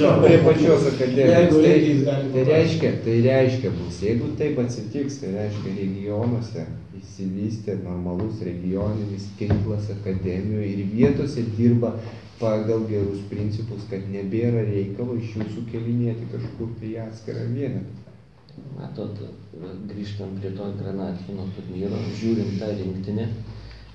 grįžom prie pačios akademijos. Tai reiškia bus, jeigu taip atsitiks, tai reiškia regionuose įsivystė normalus regioninis tinklas akademijų ir vietose dirba pagal gerus principus, kad nebėra reikalo iš jų sukelinėti kažkur tai atskirą vienetą. Matot, grįžtant prie to Granatino turnyro, žiūrint tą rinktinę,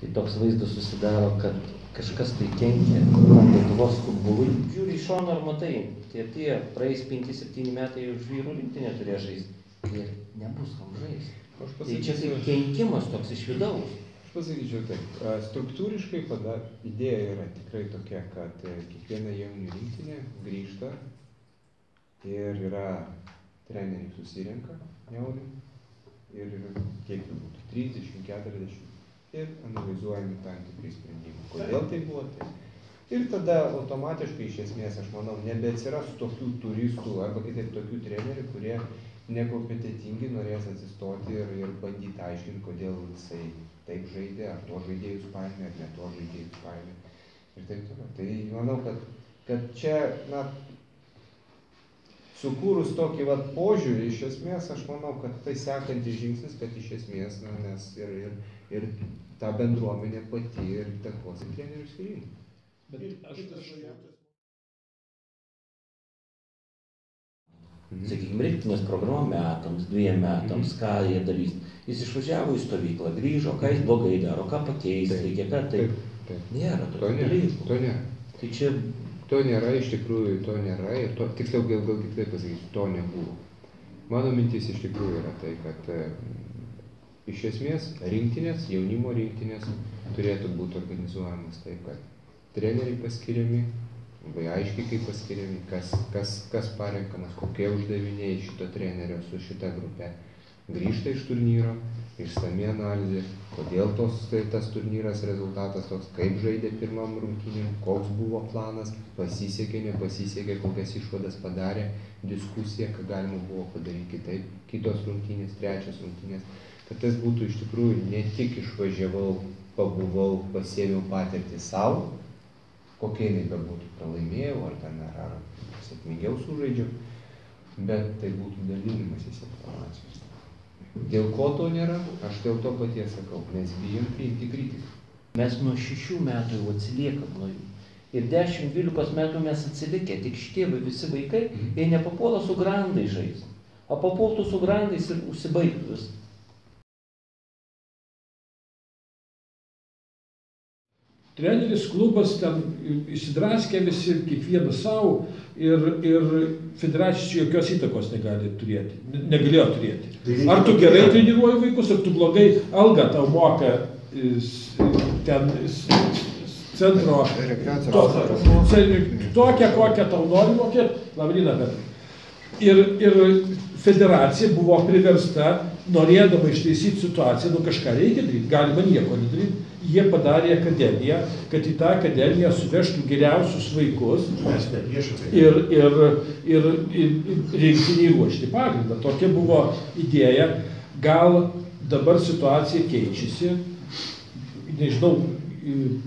tai toks vaizdas susidaro, kad kažkas tai kenkia Lietuvos futbolui. Žiūri iš šono ar matai, tie praeis 5-7 metai už vyrų rinktinę turėjo žaisti ir nebus kam žaisti. Tai čia kaip kenkimas toks iš vidaus. Aš pasakyčiau taip, struktūriškai idėja yra tikrai tokia, kad kiekviena jaunių rinktinė grįžta ir yra treneriai susirenka jaunių ir kiek jų būtų, 30, 40 ir analizuojami tam tikrai sprendimai. Kodėl tai buvo tai? Ir tada automatiškai iš esmės, aš manau, nebeatsiras tokių turistų arba kitaip tokių trenerių, kurie nekompetentingi norės atsistoti ir bandyti aiškinti, kodėl jisai taip žaidė, ar to žaidėjus paėmė, ar ne to žaidėjus paėmė ir taip toliau. Tai manau, kad čia, sukūrus tokį požiūrį, iš esmės, aš manau, kad tai sekantis žingsnis, kad iš esmės, nes ir ta bendruomenė pati ir įtakos į trenerių skyrimą. Sakykime, rinktinės programą metams, 2 metams, ką jie darys. Jis išvažiavo į stovyklą, grįžo, ką jis blogai daro, ką pakeis, reikia, ką tai. Nėra tokių dalykų. To nėra. Tai čia... To nėra, iš tikrųjų to nėra ir tiksliau gal kitaip pasakysiu, to nebuvo. Mano mintis iš tikrųjų yra tai, kad iš esmės rinktinės, jaunimo rinktinės turėtų būti organizuojamas taip, kad treneriai paskiriami, labai aiškiai kaip paskiriami, kas parenkamas, kokie uždaviniai šito trenerio su šita grupe. Grįžta iš turnyro, išsami analizė, kodėl tas turnyras rezultatas toks, kaip žaidė pirmam rungtynėm, koks buvo planas, pasisekė, nepasisekė, kokias išvadas padarė, diskusija, ką galima buvo padaryti kitaip, kitos rungtynės, trečios rungtynės, kad tas būtų iš tikrųjų ne tik išvažiavau, pabuvau, pasėmiau patirtį savo, kokia jinai bebūtų, pralaimėjau ar sėkmingiau sužaidžiau, bet tai būtų dalinimasis informacijos. Dėl ko to nėra, aš dėl to paties sakau, mes bijom priimti kritiką. Mes nuo 6 metų jau atsiliekam nuo jų. Ir 10-12 metų mes atsilikę, tik šitie visi vaikai, jie nepapuola su grandai žais. O papultų su grandais ir užsibaigtų vis. Treneris, klubas, ten išsidraskė visi, kiekvienas savo ir federacija jokios įtakos negalėjo turėti. Ar tu gerai treniruoji vaikus, ar tu blogai, algą tau moka ten centro, tokią, kokią tau nori mokėti, Lavrina, bet. Ir federacija buvo priversta, norėdama ištaisyti situaciją, kažką reikia daryti, galima nieko nedaryti. Jie padarė akademiją, kad į tą akademiją suvežtų geriausius vaikus ir rinktinį ruošti pagrindą. Tokia buvo idėja. Gal dabar situacija keičiasi, nežinau,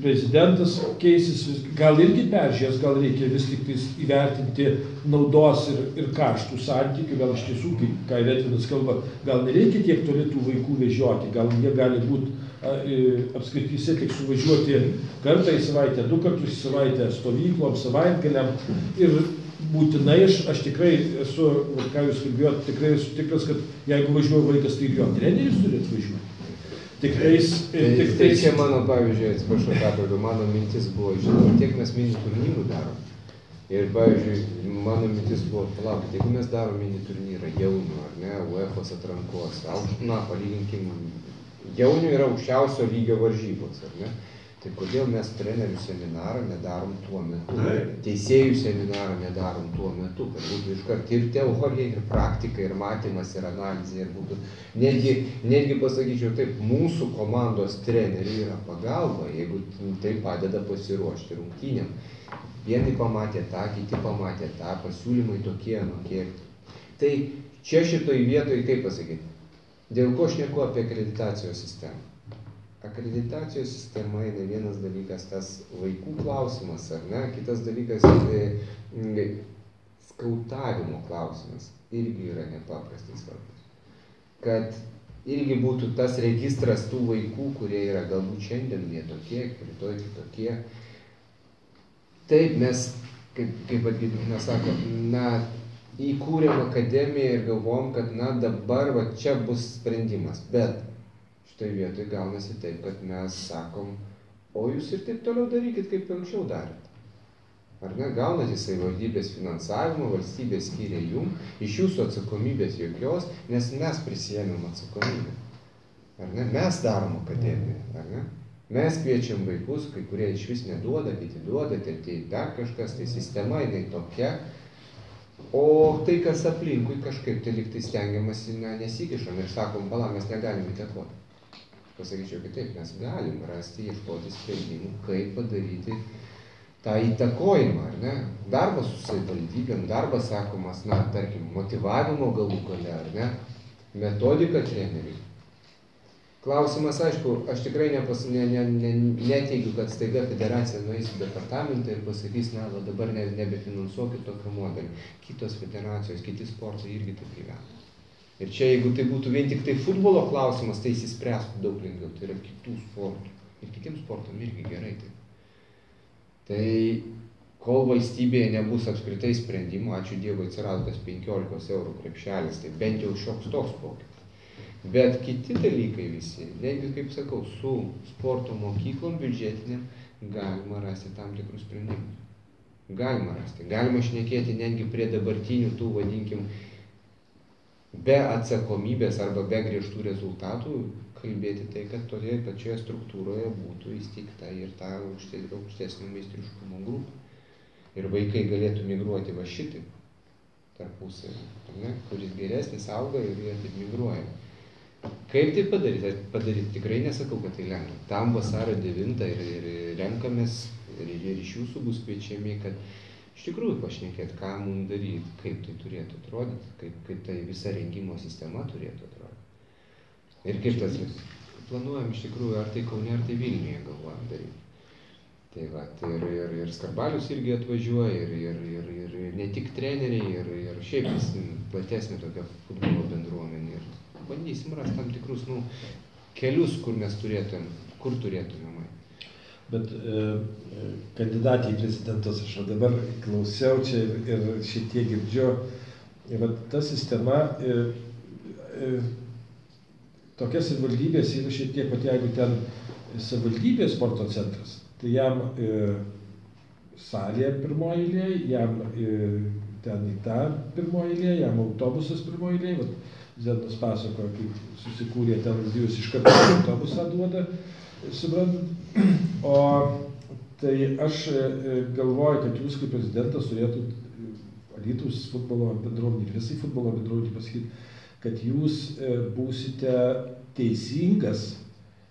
prezidentas keisis, gal irgi peržiūrės, gal reikia vis tik įvertinti naudos ir kaštų santykių, gal iš tiesų, ką Edvinas kalba, gal nereikia tiek toli tų vaikų vežioti, gal jie gali būti apskrityse tik suvažiuoti kartą į savaitę, 2 kartus į savaitę stovyklom, savaitgaliam ir būtinai aš tikrai esu, ką jūs kalbėjot, tikrai esu tikras, kad jeigu važiuoja vaikas, tai jo treneris turi atvažiuoti. Tai čia mano, pavyzdžiui, atsiprašau, mano mintis buvo, žinoma, tiek mes mini turnyrų darom. Ir, pavyzdžiui, mano mintis buvo, palaukit, jeigu mes darom mini turnyrą jaunių, ar ne, UEFOS atrankos, palyginkim, jaunių yra aukščiausio lygio varžybos, ar ne? Tai kodėl mes trenerių seminarą nedarom tuo metu, teisėjų seminarą nedarom tuo metu, kad būtų iškart ir teorija, ir praktika, ir matymas, ir analizė, ir būtų, netgi pasakyčiau taip, mūsų komandos treneriai yra pagalba, jeigu tai padeda pasiruošti rungtynėm. Vieni pamatė tą, kiti pamatė tą, pasiūlymai tokie, Tai čia šitoj vietoj, kaip pasakyti, dėl ko šneku apie akreditacijos sistemą. Akreditacijos sistema yra vienas dalykas tas vaikų klausimas, ar ne? Kitas dalykas skautavimo klausimas irgi yra nepaprastai svarbus. Kad irgi būtų tas registras tų vaikų, kurie yra galbūt šiandien ne tokie, rytoj kitokie. Taip, mes, kaip Gediminas sako, įkūrėm akademiją ir galvom, kad dabar čia bus sprendimas. Bet štai vietoj gaunasi taip, kad mes sakom, o jūs ir taip toliau darykit, kaip anksčiau darėt. Ar ne, gaunate savivaldybės finansavimą, valstybė skiria jum, iš jūsų atsakomybės jokios, nes mes prisėmėm atsakomybę. Ar ne, mes darom akademiją, ar ne? Mes kviečiam vaikus, kai kurie iš vis neduoda, kiti duoda, tai dar kažkas, tai sistema, jinai tokia. O tai, kas aplinkui kažkaip tai lyg tai stengiamasi nesikišam ir sakom, pala, mes negalim įtakoti. Pasakyčiau kitaip, mes galim rasti, ieškoti sprendimų, kaip padaryti tą įtakojimą, ar ne? Darbas su savivaldybėm, darbas sakomas, tarkim, motyvavimo galų gale, ar ne? Metodika treneriui. Klausimas, aišku, aš tikrai neteigiu, kad staiga federacija nueis į departamentą ir pasakys, dabar nebefinansuokit tokio modelio. Kitos federacijos, kiti sportai irgi taip gyvena. Ir čia, jeigu tai būtų vien tik tai futbolo klausimas, tai įsispręstų daug lengviau. Tai yra kitų sportų. Ir kitiems sportam irgi gerai taip. Tai kol valstybėje nebus apskritai sprendimo, ačiū Dievui atsirado tas 15 eurų krepšelis, tai bent jau šioks toks pokytis. Bet kiti dalykai visi, netgi, kaip sakau, su sporto mokyklom biudžetiniam galima rasti tam tikrus sprendimus. Galima rasti. Galima šnekėti netgi prie dabartinių tų, vadinkim, be atsakomybės arba be griežtų rezultatų, kalbėti tai, kad toje pačioje struktūroje būtų įsteigta ir ta aukštesnio meistriškumo grupė. Ir vaikai galėtų migruoti va šitaip tarpusavy, kuris geresnis auga ir jie taip migruoja. Kaip tai padaryti? Padaryti tikrai nesakau, kad tai lengva. Tam vasario 9 ir renkamės ir iš jūsų bus kviečiami, kad iš tikrųjų pašnekėt, ką mums daryti, kaip tai turėtų atrodyti, kaip tai visa rengimo sistema turėtų atrodyti. Ir kaip tas planuojam iš tikrųjų, ar tai Kaune, ar tai Vilniuje galvojam daryti. Tai va, ir Skarbalius irgi atvažiuoja, ir ne tik treneriai, ir šiaip platesnė tokia futbolo bendruomenė. Ir bandysim rasti tam tikrus kelius, kur mes turėtume. Bet kandidatė į prezidentus, aš dabar klausiau čia ir šitie girdžiu, ir ta sistema, tokia savivaldybės yra šiek tiek, pat jeigu ten savivaldybės sporto centras, tai jam salė pirmoji eilė, jam ten į tą pirmoji eilė, jam autobusas pirmoji eilė, Zenas pasakojo, kaip susikūrė ten lazdijus iš karto autobusą duoda, suprantat. O tai aš galvoju, kad jūs kaip prezidentas turėtų Alytaus futbolo bendruomenį, visai futbolo bendruomenį pasakyti, kad jūs būsite teisingas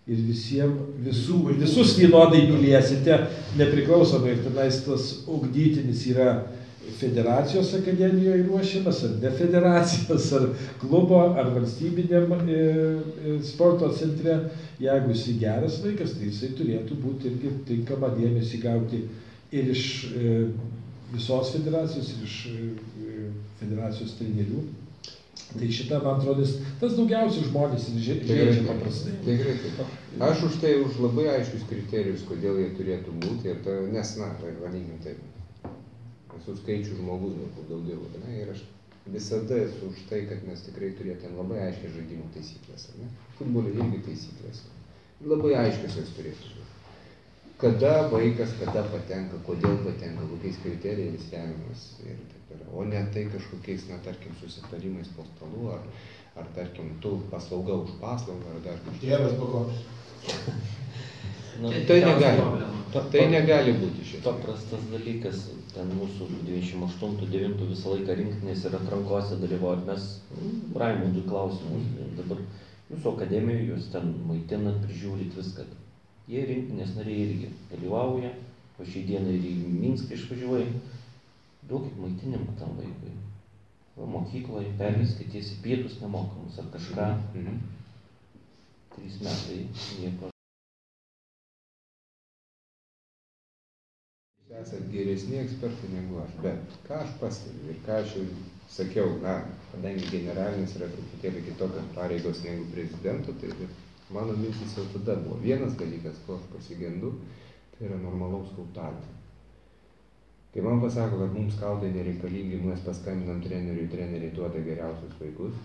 ir visus vienodai mylėsite, nepriklausomai, ir tenais tas ugdytinis yra federacijos akademijoje ruošiamas, ar ne federacijos, ar klubo, ar valstybiniam sporto centre. Jeigu jisai geras vaikas, tai jisai turėtų būti irgi tinkamą dėmesį gauti ir iš visos federacijos, ir iš federacijos trenerių. Tai šitą, man atrodo, tas daugiausiai žmonės žaidžia paprastai. Tai greitai. Aš už tai, už labai aiškius kriterijus, kodėl jie turėtų būti, nes, vadinkim taip, esu skaičių žmogus daugiau, ir aš visada esu už tai, kad mes tikrai turėtume labai aiškiai žaidimo taisyklės, futbole irgi taisyklės. Labai aiškios jos turėtų būti. Kada vaikas, kada patenka, kodėl patenka, kokiais kriterijais remiamas ir taip toliau. O ne tai kažkokiais, tarkim, susitarimais po stalu, ar tarkim, tu paslauga už paslaugą, ar dar kažkas. Tėvas pakops. Tai negali būti šitą. Paprastas dalykas, ten mūsų 98-9 visą laiką rinktinės ir atrankose dalyvaujat. Mes Raimundui klausimus dabar jūsų akademijoje, jūs ten maitinat, prižiūrit viską. Jie rinktinės nariai irgi dalyvauja, o šį dieną ir į Minską išvažiuoja. Duokit maitinimą tam vaikui. Mokykloje perviskit tiesiai pietus nemokamus ar kažką. 3 metai nieko. Esat geresni ekspertai negu aš, bet ką aš pastebiu ir ką aš jau sakiau, kadangi generalinis yra truputėlį kitokios pareigos negu prezidento, tai mano mintis jau tada buvo. Vienas dalykas, ko aš pasigendu, tai yra normalaus skautavimo. Kai man pasako, kad mums skautai nereikalingi, mes paskambinam treneriui, treneriai duoda geriausius vaikus.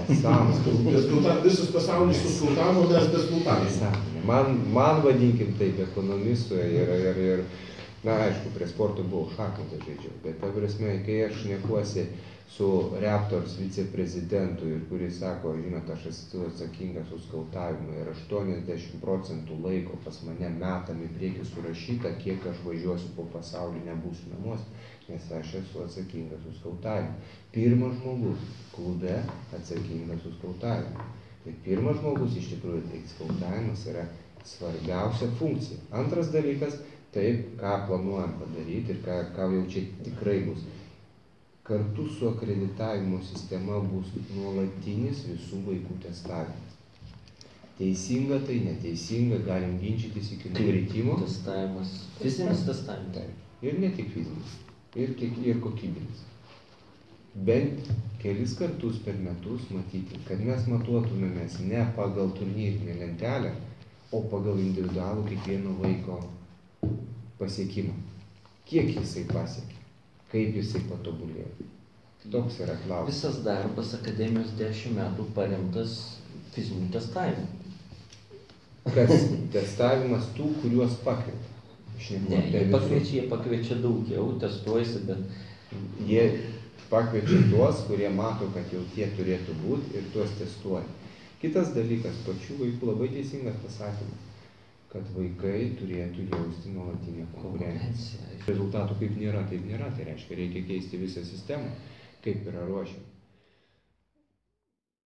Nesąmonė. Visas pasaulis suskautavo, mes beskautavome. Nesąmonė. Man vadinkim taip, ekonomistui ir aišku, prie sporto buvau šachmatą žaidžiau, bet ta prasme, kai aš šnekuosi su Raptors viceprezidentu ir kuris sako, žinot, aš esu atsakingas už skautavimą ir 80% laiko pas mane metam į priekį surašyta, kiek aš važiuosiu po pasaulį, nebūsiu namuose, nes aš esu atsakingas už skautavimą. Pirmas žmogus klube atsakingas už skautavimą. Tai pirmas žmogus iš tikrųjų, tai skautavimas yra svarbiausia funkcija. Antras dalykas, taip, ką planuojam padaryti ir ką jau čia tikrai bus. Kartu su akreditavimo sistema bus nuolatinis visų vaikų testavimas. Teisinga tai neteisinga, galim ginčytis iki nukritimo. Testavimas, fizinis testavimas. Taip. Ir ne tik fizinis, ir kokybinis. Bent kelis kartus per metus matyti, kad mes matuotumėmės ne pagal turnyrinę lentelę, o pagal individualų kiekvieno vaiko pasiekimą. Kiek jisai pasiekė, kaip jisai patobulėjo. Toks yra klausimas. Visas darbas akademijos 10 metų paremtas fiziniu testavimu. Kas testavimas tų, kuriuos pakvietė? Ne, jie pakviečia daugiau, testuojasi, bet jie pakviečia tuos, kurie mato, kad jau tie turėtų būti ir tuos testuoja. Kitas dalykas, pačių vaikų labai teisingas pasakymas, kad vaikai turėtų jausti nuolatinę konkurenciją. Rezultatų kaip nėra, taip nėra, tai reiškia, reikia keisti visą sistemą, kaip yra ruošiama.